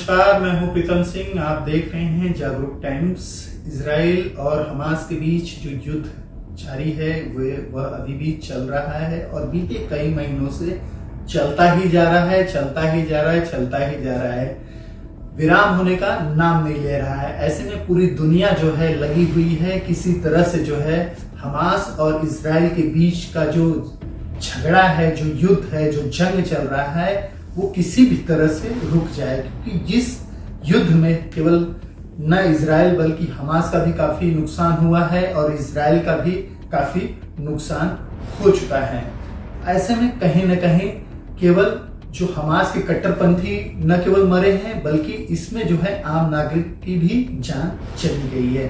नमस्कार, मैं हूं प्रीतम सिंह। आप देख रहे हैं जागरूक टाइम्स। इजराइल और हमास के बीच जो युद्ध जारी है वह अभी भी चल रहा है और बीते कई महीनों से चलता ही जा रहा है। विराम होने का नाम नहीं ले रहा है। ऐसे में पूरी दुनिया जो है लगी हुई है किसी तरह से जो है हमास और इजराइल के बीच का जो झगड़ा है, जो युद्ध है, जो जंग चल रहा है वो किसी भी तरह से रुक जाए, क्योंकि जिस युद्ध में केवल न इजराइल बल्कि हमास का भी काफी नुकसान हुआ है और इजराइल का भी काफी नुकसान हो चुका है। ऐसे में कहीं न कहीं केवल जो हमास के कट्टरपंथी न केवल मरे हैं बल्कि इसमें जो है आम नागरिक की भी जान चली गई है।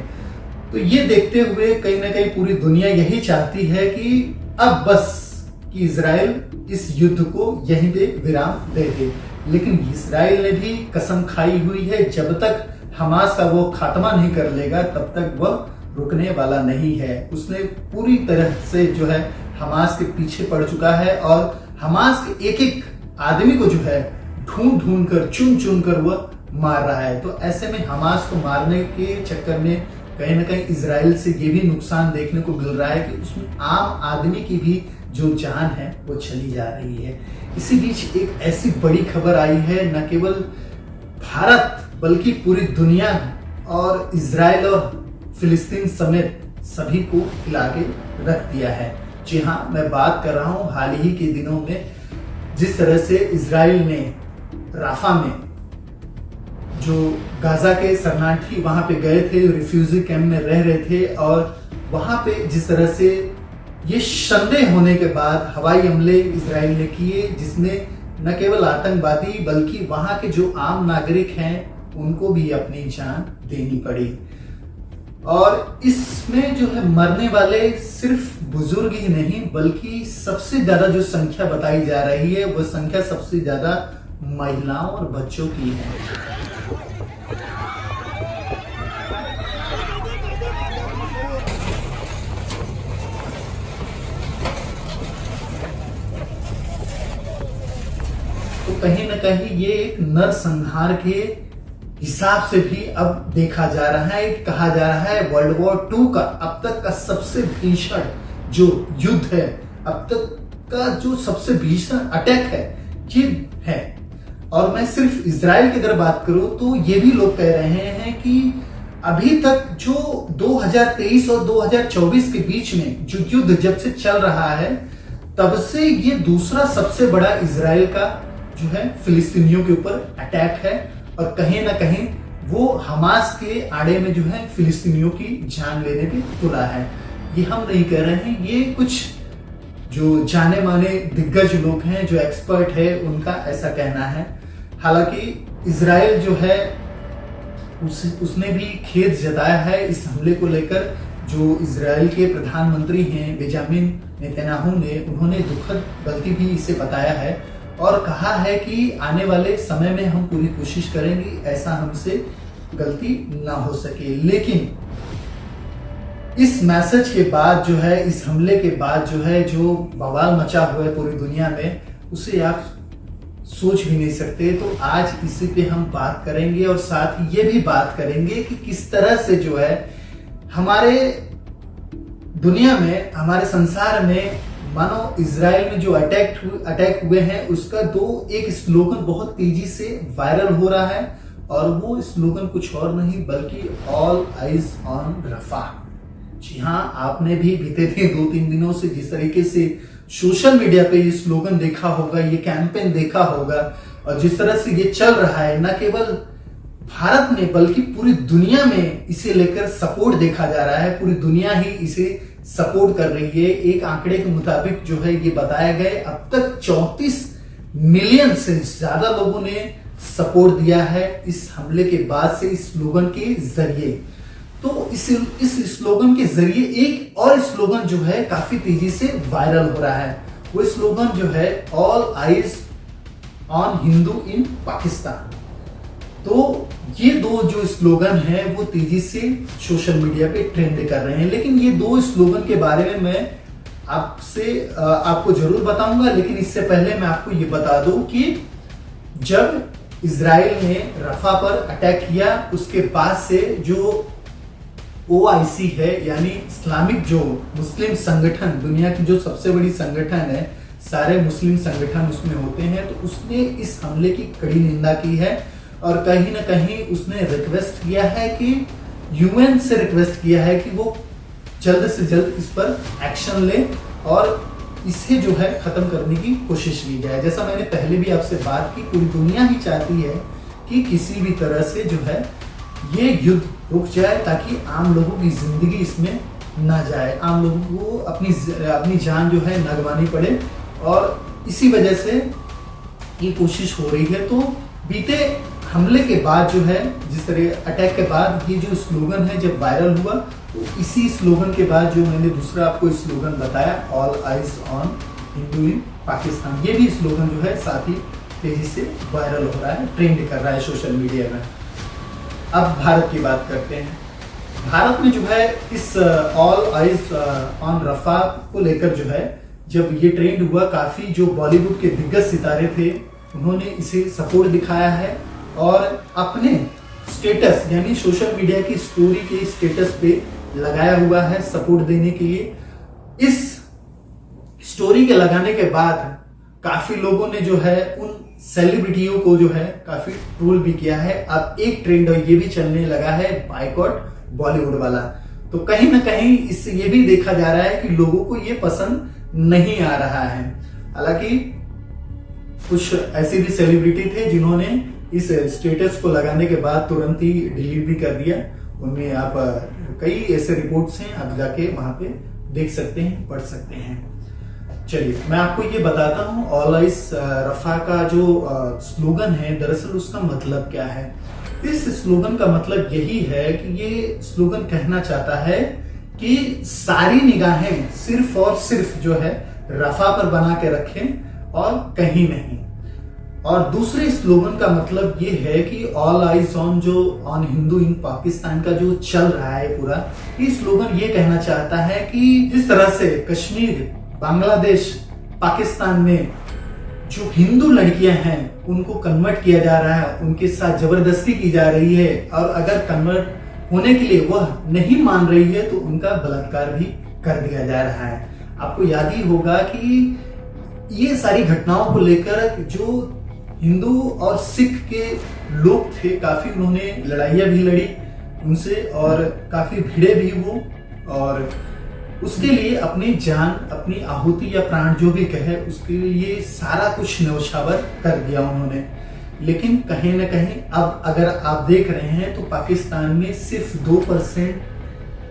तो ये देखते हुए कहीं न कहीं पूरी दुनिया यही चाहती है कि अब बस कि इजराइल इस युद्ध को यहीं पे विराम दे दे, लेकिन इजराइल ने भी कसम खाई हुई है जब तक हमास का वो खात्मा नहीं कर लेगा तब तक वह रुकने वाला नहीं है। उसने पूरी तरह से जो है हमास के पीछे पड़ चुका है और हमास के एक एक आदमी को जो है ढूंढ ढूंढ कर चुन चुन कर वह मार रहा है। तो ऐसे में हमास को मारने के चक्कर में कहीं ना कहीं इजराइल से ये भी नुकसान देखने को मिल रहा है कि उसमें आम आदमी की भी जो जान है वो चली जा रही है। इसी बीच एक ऐसी बड़ी खबर आई है, न केवल भारत बल्कि पूरी दुनिया और इजराइल और फिलिस्तीन समेत सभी को हिला के रख दिया है। जी हाँ, मैं बात कर रहा हूँ हाल ही के दिनों में जिस तरह से इजराइल ने राफा में जो गाजा के शरणार्थी वहां पे गए थे, रिफ्यूजी कैंप में रह रहे थे और वहां पे जिस तरह से ये संदेह होने के बाद हवाई हमले इजराइल ने किए, जिसमें न केवल आतंकवादी बल्कि वहां के जो आम नागरिक हैं उनको भी अपनी जान देनी पड़ी। और इसमें जो है मरने वाले सिर्फ बुजुर्ग ही नहीं बल्कि सबसे ज्यादा जो संख्या बताई जा रही है वह संख्या सबसे ज्यादा महिलाओं और बच्चों की है। तो कहीं न कहीं ये एक नरसंहार के हिसाब से भी अब देखा जा रहा है। कहा जा रहा है वर्ल्ड वॉर 2 का अब तक का सबसे भीषण जो युद्ध है, अब तक का जो सबसे भीषण अटैक है ये है। और मैं सिर्फ इजराइल की अगर बात करूं तो ये भी लोग कह रहे हैं कि अभी तक जो 2023 और 2024 के बीच में जो युद्ध जब से चल रहा है तब से ये दूसरा सबसे बड़ा इजराइल का जो है फिलिस्तीनियों के ऊपर अटैक है। और कहीं ना कहीं वो हमास के आड़े में जो है फिलिस्तीनियों की जान लेने पे तुला है। ये हम नहीं कह रहे हैं, ये कुछ जो जाने माने दिग्गज लोग हैं, जो एक्सपर्ट है, उनका ऐसा कहना है। हालांकि इजराइल जो है उसने भी खेद जताया है इस हमले को लेकर। जो इजराइल के प्रधानमंत्री हैं बेंजामिन नेतन्याहू ने, उन्होंने दुखद गलती भी इसे बताया है और कहा है कि आने वाले समय में हम पूरी कोशिश करेंगे ऐसा हमसे गलती ना हो सके। लेकिन इस मैसेज के बाद जो है, इस हमले के बाद जो है जो बवाल मचा हुआ है पूरी दुनिया में, उसे आप सोच भी नहीं सकते। तो आज इसी पे हम बात करेंगे और साथ ही ये भी बात करेंगे कि किस तरह से जो है हमारे दुनिया में, हमारे संसार में मानो इजराइल में जो अटैक हुए हैं उसका एक स्लोगन बहुत तेजी से वायरल हो रहा है और वो स्लोगन कुछ और नहीं बल्कि ऑल आइज ऑन रफा। जी हाँ, आपने भी बीते थे 2-3 दिनों से जिस तरीके से सोशल मीडिया पे ये स्लोगन देखा होगा, ये कैंपेन देखा होगा और जिस तरह से ये चल रहा है, न केवल भारत में बल्कि पूरी दुनिया में इसे लेकर सपोर्ट देखा जा रहा है। पूरी दुनिया ही इसे सपोर्ट कर रही है। एक आंकड़े के मुताबिक जो है ये बताया गया अब तक 34 मिलियन से ज्यादा लोगों ने सपोर्ट दिया है इस हमले के बाद से इस स्लोगन के जरिए। तो इस स्लोगन के जरिए एक और स्लोगन जो है काफी तेजी से वायरल हो रहा है। वो स्लोगन जो है ऑल आइज ऑन हिंदू इन पाकिस्तान। तो ये दो जो स्लोगन है वो तेजी से सोशल मीडिया पे ट्रेंड कर रहे हैं। लेकिन ये दो स्लोगन के बारे में मैं आपको जरूर बताऊंगा, लेकिन इससे पहले मैं आपको ये बता दूं कि जब इजराइल ने रफा पर अटैक किया, उसके बाद से जो OIC है यानी इस्लामिक जो मुस्लिम संगठन, दुनिया की जो सबसे बड़ी संगठन है, सारे मुस्लिम संगठन उसमें होते हैं, तो उसने इस हमले की कड़ी निंदा की है और कहीं ना कहीं उसने रिक्वेस्ट किया है कि UN से रिक्वेस्ट किया है कि वो जल्द से जल्द इस पर एक्शन ले और इसे जो है खत्म करने की कोशिश की जाए। जैसा मैंने पहले भी आपसे बात की, पूरी दुनिया ही चाहती है कि किसी भी तरह से जो है ये युद्ध रुक जाए ताकि आम लोगों की जिंदगी इसमें ना जाए, आम लोगों को अपनी जान जो है न गंवानी पड़े, और इसी वजह से ये कोशिश हो रही है। तो बीते हमले के बाद जो है, जिस तरह अटैक के बाद ये जो स्लोगन है जब वायरल हुआ, तो इसी स्लोगन के बाद जो मैंने दूसरा आपको स्लोगन बताया, ऑल आइज ऑन हिंदू इन पाकिस्तान, ये भी स्लोगन जो है साथ ही तेजी से वायरल हो रहा है, ट्रेंड कर रहा है सोशल मीडिया में। अब भारत की बात करते हैं। भारत में जो है इस ऑल आइज ऑन रफा को लेकर जो है जब ये ट्रेंड हुआ, काफी जो बॉलीवुड के दिग्गज सितारे थे उन्होंने इसे सपोर्ट दिखाया है और अपने स्टेटस यानी सोशल मीडिया की स्टोरी के स्टेटस पे लगाया हुआ है सपोर्ट देने के लिए। इस स्टोरी के लगाने के बाद काफी लोगों ने जो है उन सेलिब्रिटियों को जो है काफी ट्रोल भी किया है। अब एक ट्रेंड ये भी चलने लगा है बायकॉट बॉलीवुड वाला, तो कहीं ना कहीं इससे ये भी देखा जा रहा है कि लोगों को ये पसंद नहीं आ रहा है। हालांकि कुछ ऐसे भी सेलिब्रिटी थे जिन्होंने इस स्टेटस को लगाने के बाद तुरंत ही डिलीट भी कर दिया। उनमें आप कई ऐसे रिपोर्ट्स हैं, आप जाके वहां पे देख सकते हैं, पढ़ सकते हैं। चलिए मैं आपको ये बताता हूँ ऑल आइज रफा का जो स्लोगन है, दरअसल उसका मतलब क्या है। इस स्लोगन का मतलब यही है कि ये स्लोगन कहना चाहता है कि सारी निगाहें सिर्फ और सिर्फ जो है रफा पर बना के रखें और कहीं नहीं। और दूसरे स्लोगन का मतलब ये है कि ऑल आइज ऑन जो ऑन हिंदू इन पाकिस्तान का जो चल रहा है पूरा, ये स्लोगन ये कहना चाहता है कि जिस तरह से कश्मीर, बांग्लादेश, पाकिस्तान में जो हिंदू लड़कियां हैं उनको कन्वर्ट किया जा रहा है, उनके साथ जबरदस्ती की जा रही है, और अगर कन्वर्ट होने के लिए वह नहीं मान रही है तो उनका बलात्कार भी कर दिया जा रहा है। आपको याद ही होगा कि ये सारी घटनाओं को लेकर जो हिंदू और सिख के लोग थे, काफी उन्होंने लड़ाइयां भी लड़ी उनसे और काफी भिड़े भी वो, और उसके लिए अपनी जान, अपनी आहुति या प्राण जो भी कहे, उसके लिए सारा कुछ न्यौछावर कर दिया उन्होंने। लेकिन कहीं ना कहीं अब अगर आप देख रहे हैं तो पाकिस्तान में सिर्फ 2%,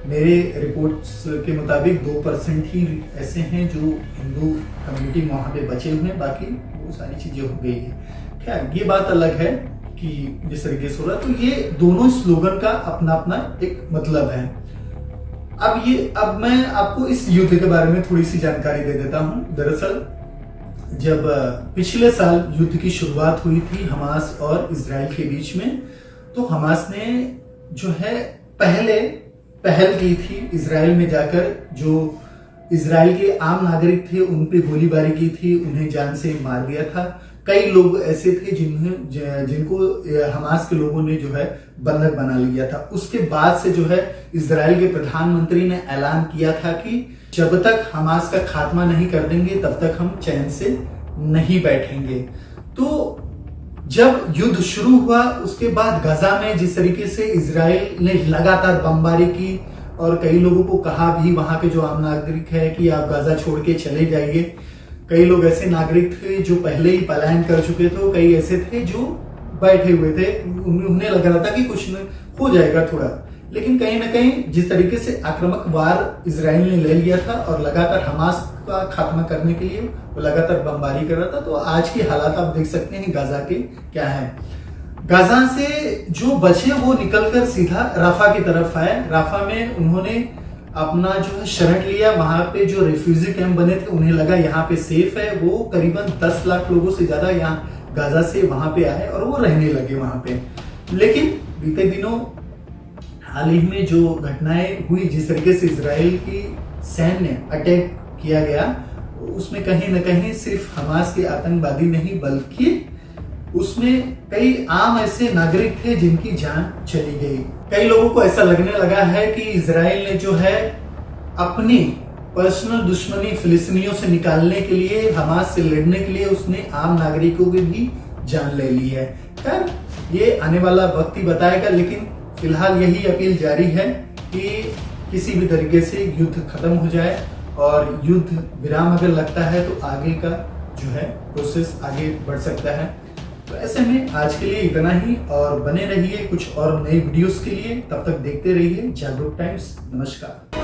मेरे रिपोर्ट्स के मुताबिक 2% ही ऐसे हैं जो हिंदू कम्युनिटी वहां पे बचे हुए हैं, बाकी वो सारी चीजें हो गई है। खैर ये बात अलग है कि जिस तरीके से हो रहा, तो ये दोनों स्लोगन का अपना अपना एक मतलब है। अब मैं आपको इस युद्ध के बारे में थोड़ी सी जानकारी दे देता हूं। दरअसल जब पिछले साल युद्ध की शुरुआत हुई थी हमास और इजराइल के बीच में, तो हमास ने जो है पहल की थी इजराइल में जाकर, जो इजराइल के आम नागरिक थे उन पे गोलीबारी की थी, उन्हें जान से मार दिया था। कई लोग ऐसे थे जिनको हमास के लोगों ने जो है बंधक बना लिया था। उसके बाद से जो है इजराइल के प्रधानमंत्री ने ऐलान किया था कि जब तक हमास का खात्मा नहीं कर देंगे तब तक हम चैन से नहीं बैठेंगे। तो जब युद्ध शुरू हुआ उसके बाद गजा में जिस तरीके से इजराइल ने लगातार बमबारी की और कई लोगों को कहा भी, वहां के जो आम नागरिक है, कि आप गजा छोड़ के चले जाइए। कई लोग ऐसे नागरिक थे जो पहले ही पलायन कर चुके थे, कई ऐसे थे जो बैठे हुए थे, उन्हें लग रहा था कि कुछ हो जाएगा थोड़ा। लेकिन कहीं ना कहीं जिस तरीके से आक्रामक वार इजराइल ने ले लिया था और लगातार हमास का खात्मा करने के लिए वो लगातार बमबारी कर रहा था, तो आज की हालात आप देख सकते हैं गाजा के क्या है। गाजा से जो बचे वो निकलकर सीधा राफा की तरफ आए। राफा में उन्होंने अपना जो है शरण लिया। वहां पे जो रिफ्यूजी कैंप बने थे उन्हें लगा यहाँ पे सेफ है। वो करीबन 10 लाख लोगों से ज्यादा यहाँ गाजा से वहां पे आए और वो रहने लगे वहां पे। लेकिन बीते दिनों हाल ही में जो घटनाएं हुई, जिस तरीके से इजराइल की सैन्य अटैक किया गया, उसमें कहीं ना कहीं सिर्फ हमास के आतंकवादी नहीं बल्कि उसमें कई आम ऐसे नागरिक थे जिनकी जान चली गई। कई लोगों को ऐसा लगने लगा है कि इजराइल ने जो है अपनी पर्सनल दुश्मनी फिलिस्तीनियों से निकालने के लिए, हमास से लड़ने के लिए उसने आम नागरिकों की भी जान ले ली है। खैर ये आने वाला वक्त ही बताएगा, लेकिन फिलहाल यही अपील जारी है कि किसी भी तरीके से युद्ध खत्म हो जाए, और युद्ध विराम अगर लगता है तो आगे का जो है प्रोसेस आगे बढ़ सकता है। तो ऐसे में आज के लिए इतना ही, और बने रहिए कुछ और नई वीडियोस के लिए। तब तक देखते रहिए जागरूक टाइम्स। नमस्कार।